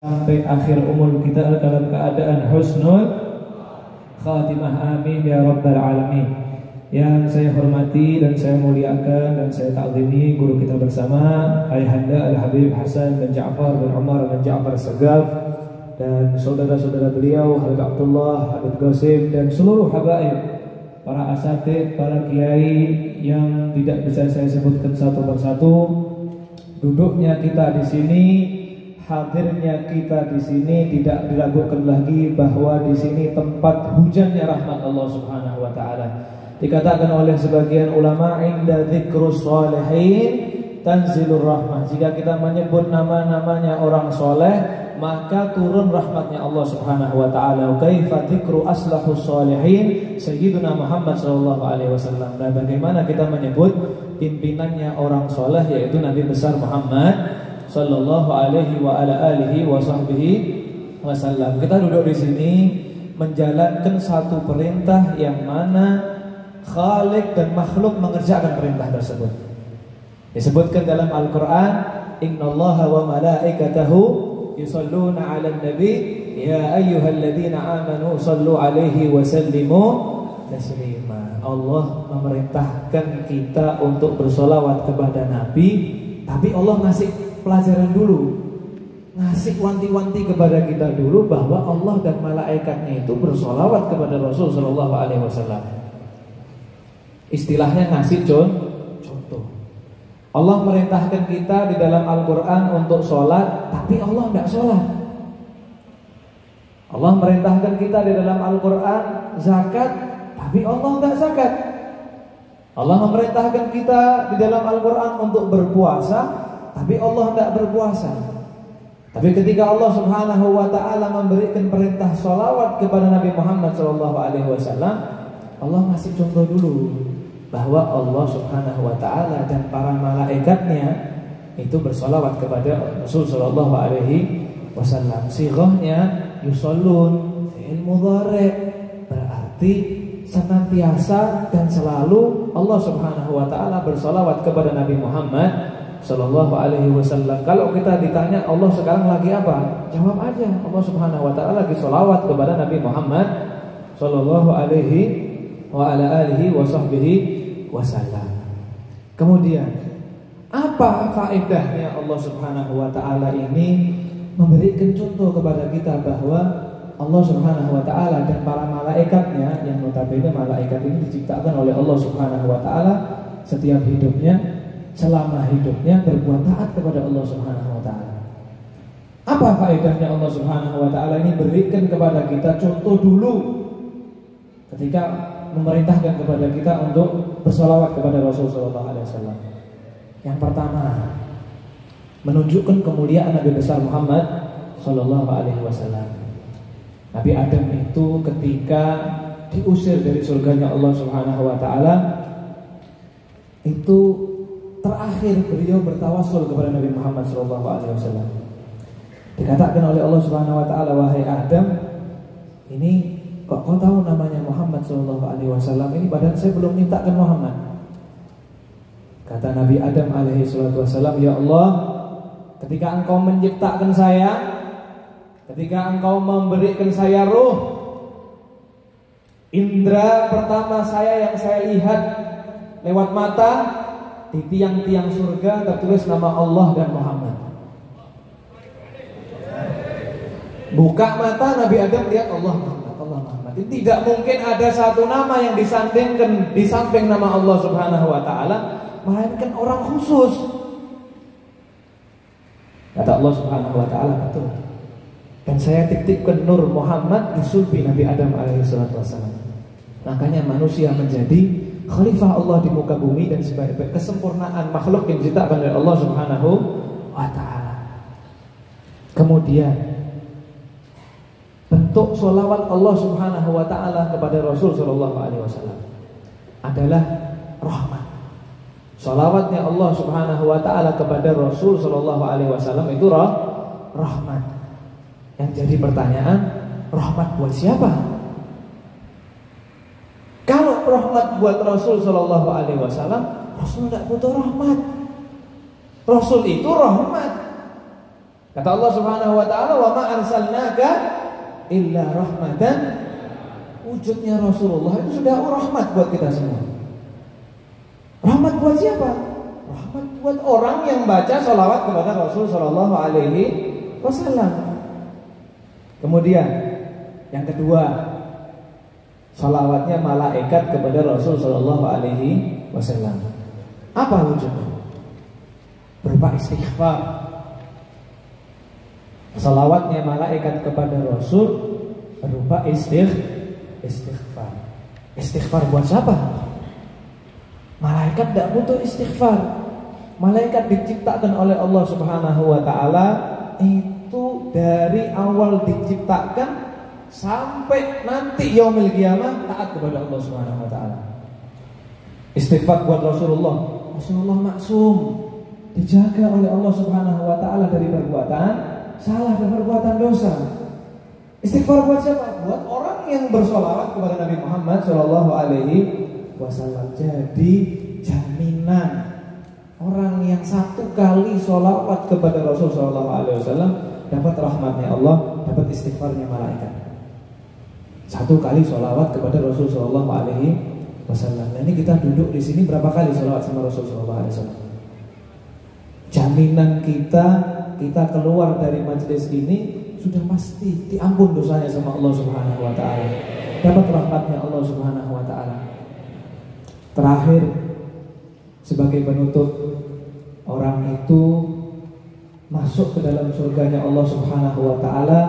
sampai akhir umur kita dalam keadaan husnul khatimah, amin ya rabbal alamin. Yang saya hormati dan saya muliakan dan saya ta'zimi guru kita bersama Ayahanda Al-Habib Hasan bin Ja'far bin Umar bin Ja'far Sagaf, dan saudara-saudara beliau Habib Abdullah, Habib Qasim, dan seluruh habaib, para asatid, para kiai yang tidak bisa saya sebutkan satu persatu. Duduknya kita di sini, hadirnya kita di sini tidak diragukan lagi bahwa di sini tempat hujannya rahmat Allah Subhanahu wa taala. Dikatakan oleh sebagian ulama, inda dzikrus sholihin tanzilur rahmah. Jika kita menyebut nama-namanya orang soleh, maka turun rahmatnya Allah Subhanahu wa taala. Kaifa dzikru aslahus sholihin sayyiduna Muhammad sallallahu alaihi wasallam. Dan bagaimana kita menyebut pimpinannya orang soleh, yaitu Nabi besar Muhammad sallallahu alaihi wa ala alihi wa sahbihi wasallam. Kita duduk di sini menjalankan satu perintah yang mana Khalik dan makhluk mengerjakan perintah tersebut. Disebutkan dalam Al-Quran, innallaha wa malaikatahu yusalluna 'alan nabi ya ayyuhalladzina amanu sallu 'alaihi wa sallimu taslima. Allah memerintahkan kita untuk bersolawat kepada Nabi, tapi Allah ngasih pelajaran dulu, ngasih wanti-wanti kepada kita dulu bahwa Allah dan malaikatnya itu bersolawat kepada Rasul sallallahu alaihi wasallam. Istilahnya ngasih contoh. Allah merintahkan kita di dalam Al-Quran untuk sholat, tapi Allah tidak sholat. Allah merintahkan kita di dalam Al-Quran zakat, tapi Allah tidak zakat. Allah memerintahkan kita di dalam Al-Quran untuk berpuasa, tapi Allah tidak berpuasa. Tapi ketika Allah Subhanahu wa taala memberikan perintah sholawat kepada Nabi Muhammad sallallahu alaihi wasallam, Allah ngasih contoh dulu bahwa Allah Subhanahu wa taala dan para malaikatnya itu bersolawat kepada Rasul sallallahu alaihi wasallam. Sighahnya yusallun fi'il mudhari', berarti senantiasa dan selalu Allah Subhanahu wa taala bersolawat kepada Nabi Muhammad sallallahu alaihi wasallam. Kalau kita ditanya Allah sekarang lagi apa? Jawab aja, Allah Subhanahu wa taala lagi solawat kepada Nabi Muhammad sallallahu alaihi wa ala alihi wa sahbihi wasallam. Kemudian apa faedahnya Allah Subhanahu wa taala ini memberikan contoh kepada kita bahwa Allah Subhanahu wa taala dan para malaikatnya, yang notabene malaikat ini diciptakan oleh Allah Subhanahu wa taala, setiap hidupnya, selama hidupnya berbuat taat kepada Allah Subhanahu wa taala. Apa faedahnya Allah Subhanahu wa taala ini berikan kepada kita contoh dulu ketika memerintahkan kepada kita untuk bersolawat kepada Rasul sallallahu alaihi wasallam. Yang pertama, menunjukkan kemuliaan Nabi besar Muhammad sallallahu alaihi wasallam. Nabi Adam itu ketika diusir dari surganya Allah Subhanahu wa taala, itu terakhir beliau bertawassul kepada Nabi Muhammad sallallahu alaihi wasallam. Dikatakan oleh Allah Subhanahu wa taala, wahai Adam, ini kok kau tahu namanya Muhammad sallallahu alaihi wasallam? Ini badan saya belum mintakan Muhammad. Kata Nabi Adam alaihi salatu wasallam, ya Allah, ketika engkau menciptakan saya, ketika engkau memberikan saya ruh, indera pertama saya yang saya lihat lewat mata, di tiang-tiang surga tertulis nama Allah dan Muhammad. Buka mata, Nabi Adam lihat Allah Muhammad. Tidak mungkin ada satu nama yang disandingkan di samping nama Allah Subhanahu wa taala, melainkan orang khusus. Kata Allah Subhanahu wa taala, betul. Dan saya titipkan nur Muhammad di sulbi Nabi Adam alaihi salatu wasallam. Makanya manusia menjadi khalifah Allah di muka bumi dan sebagai kesempurnaan makhluk yang diciptakan oleh Allah Subhanahu wa taala. Kemudian bentuk sholawat Allah Subhanahu wa taala kepada Rasul sallallahu alaihi wasallam adalah rahmat. Sholawatnya Allah Subhanahu wa taala kepada Rasul sallallahu alaihi wasallam itu rahmat. Yang jadi pertanyaan, rahmat buat siapa? Kalau rahmat buat Rasul sallallahu alaihi wasallam, Rasul tidak butuh rahmat. Rasul itu rahmat. Kata Allah Subhanahu wa taala, "Wa ma arsalnaka illa rahmatan." Wujudnya Rasulullah itu sudah rahmat buat kita semua. Rahmat buat siapa? Rahmat buat orang yang baca sholawat kepada Rasul sallallahu alaihi wasallam. Kemudian yang kedua, sholawatnya malaikat kepada Rasul sallallahu alaihi wasallam. Apa wujudnya? Berupa istighfar. Sholawatnya malaikat kepada Rasul berupa istighfar. Istighfar buat siapa? Malaikat tidak butuh istighfar. Malaikat diciptakan oleh Allah Subhanahu wa taala itu dari awal diciptakan sampai nanti yaumil qiyamah taat kepada Allah Subhanahu wa taala. Istighfar buat Rasulullah. Rasulullah maksum, dijaga oleh Allah Subhanahu wa taala dari perbuatan salah dan perbuatan dosa. Istighfar buat siapa? Buat orang yang bersolawat kepada Nabi Muhammad sallallahu alaihi wasallam. Jadi jaminan orang yang satu kali sholawat kepada Rasul sallallahu alaihi wasallam dapat rahmatnya Allah, dapat istighfarnya malaikat. Satu kali sholawat kepada Rasul sallallahu alaihi wasallam. Nah, ini kita duduk di sini berapa kali sholawat sama Rasul sallallahu alaihi wasallam? Jaminan kita keluar dari majelis ini sudah pasti diampun dosanya sama Allah Subhanahu wa taala. Dapat rahmatnya Allah Subhanahu wa taala. Terakhir, sebagai penutup, orang itu masuk ke dalam surganya Allah Subhanahu wa taala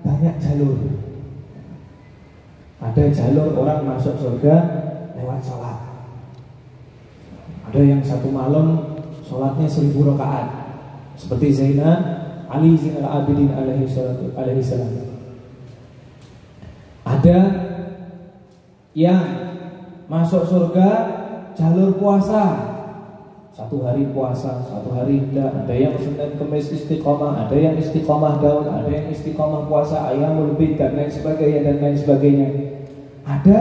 banyak jalur. Ada jalur orang masuk surga lewat sholat. Ada yang satu malam sholatnya 1000 rakaat, seperti Zainal Ali Zainal Abidin alaihi salam. Ada yang masuk surga jalur puasa, satu hari puasa, satu hari tidak. Ada yang Senin Kemis istiqomah, ada yang istiqomah daun, ada yang istiqomah puasa Ayyamul Bid dan lain sebagainya dan lain sebagainya. Ada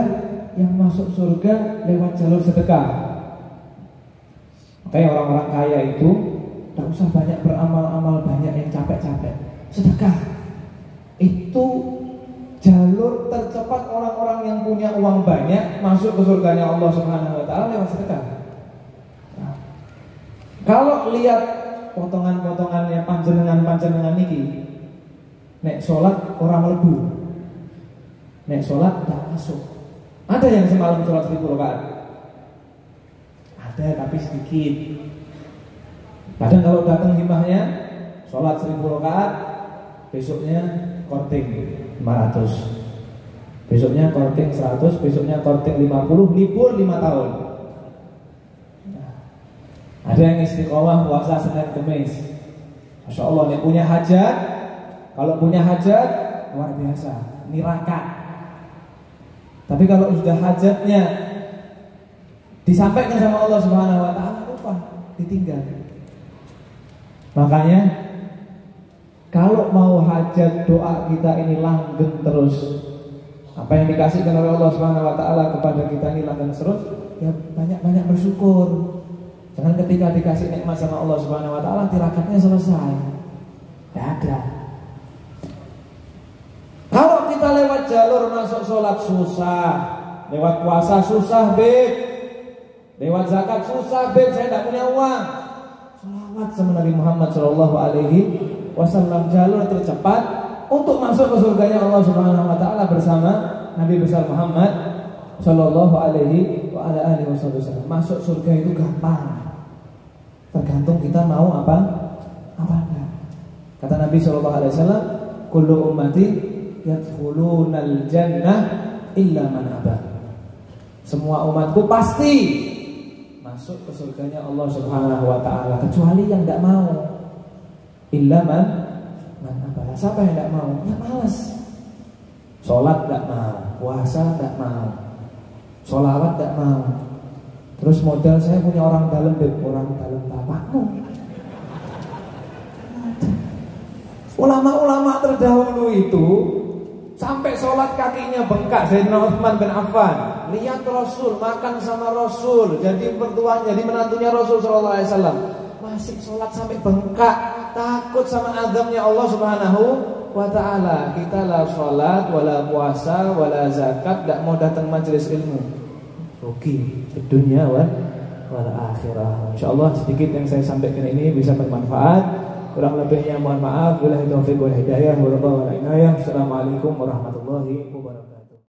yang masuk surga lewat jalur sedekah. Makanya orang-orang kaya itu tidak usah banyak beramal-amal, banyak yang capek-capek. Sedekah itu jalur tercepat orang-orang yang punya uang banyak masuk ke surganya Allah Subhanahu wa taala lewat sedekah. Nah, kalau lihat potongan-potongannya panjenengan niki, nek sholat orang mlebu, nek sholat tidak masuk. Ada yang semalam sholat 1000 rakaat? Ada, tapi sedikit. Kadang kalau datang himahnya sholat 1000 rakaat, besoknya korting 500, besoknya korting 100, besoknya korting 50, libur 5 tahun. Nah, ada yang istiqomah puasa Senin Kemis. Masya Allah, yang punya hajat, kalau punya hajat luar biasa, nirakat. Tapi kalau sudah hajatnya disampaikan sama Allah Subhanahu wa taala, lupa, ditinggal. Makanya kalau mau hajat doa kita ini langgeng terus, apa yang dikasihkan oleh Allah Subhanahu wa taala kepada kita ini langgeng terus, ya banyak-banyak bersyukur. Jangan ketika dikasih nikmat sama Allah Subhanahu wa taala tirakatnya selesai. Tidak ada. Kalau kita lewat jalur masuk sholat susah, lewat puasa susah, beb. Lewat zakat susah, beb, saya tidak punya uang. Sholawat sama Nabi Muhammad sallallahu alaihi wasallam, jalur tercepat untuk masuk ke surganya Allah Subhanahu wa taala bersama Nabi besar Muhammad sallallahu alaihi wasallam. Masuk surga itu gampang. Tergantung kita mau apa enggak. Kata Nabi sallallahu alaihi wasallam, kullu ummati yadkhulunal jannah illa man aba. Semua umatku pasti masuk ke surganya Allah Subhanahu wa taala kecuali yang tidak mau. Illa man aba. Siapa yang tidak mau? Ya malas. Salat tidak mau, puasa tidak mau, sholawat tidak mau. Terus modal saya punya orang dalam, orang dalam bapakmu. Ulama-ulama terdahulu itu sampai sholat kakinya bengkak. Sayyidina Utsman bin Affan lihat Rasul makan sama Rasul, jadi mertuanya, jadi menantunya Rasul sallallahu alaihi wasallam. Asik sholat sampai bengkak, takut sama azabnya Allah Subhanahu wa ta'ala. Kita la sholat, wala puasa, wala zakat, tidak mau datang majelis ilmu. Rugi di dunia wal akhirah. Insyaallah sedikit yang saya sampaikan ini bisa bermanfaat. Kurang lebihnya mohon maaf. Wabillahi taufiq wal hidayah. Wassalamualaikum warahmatullahi wabarakatuh.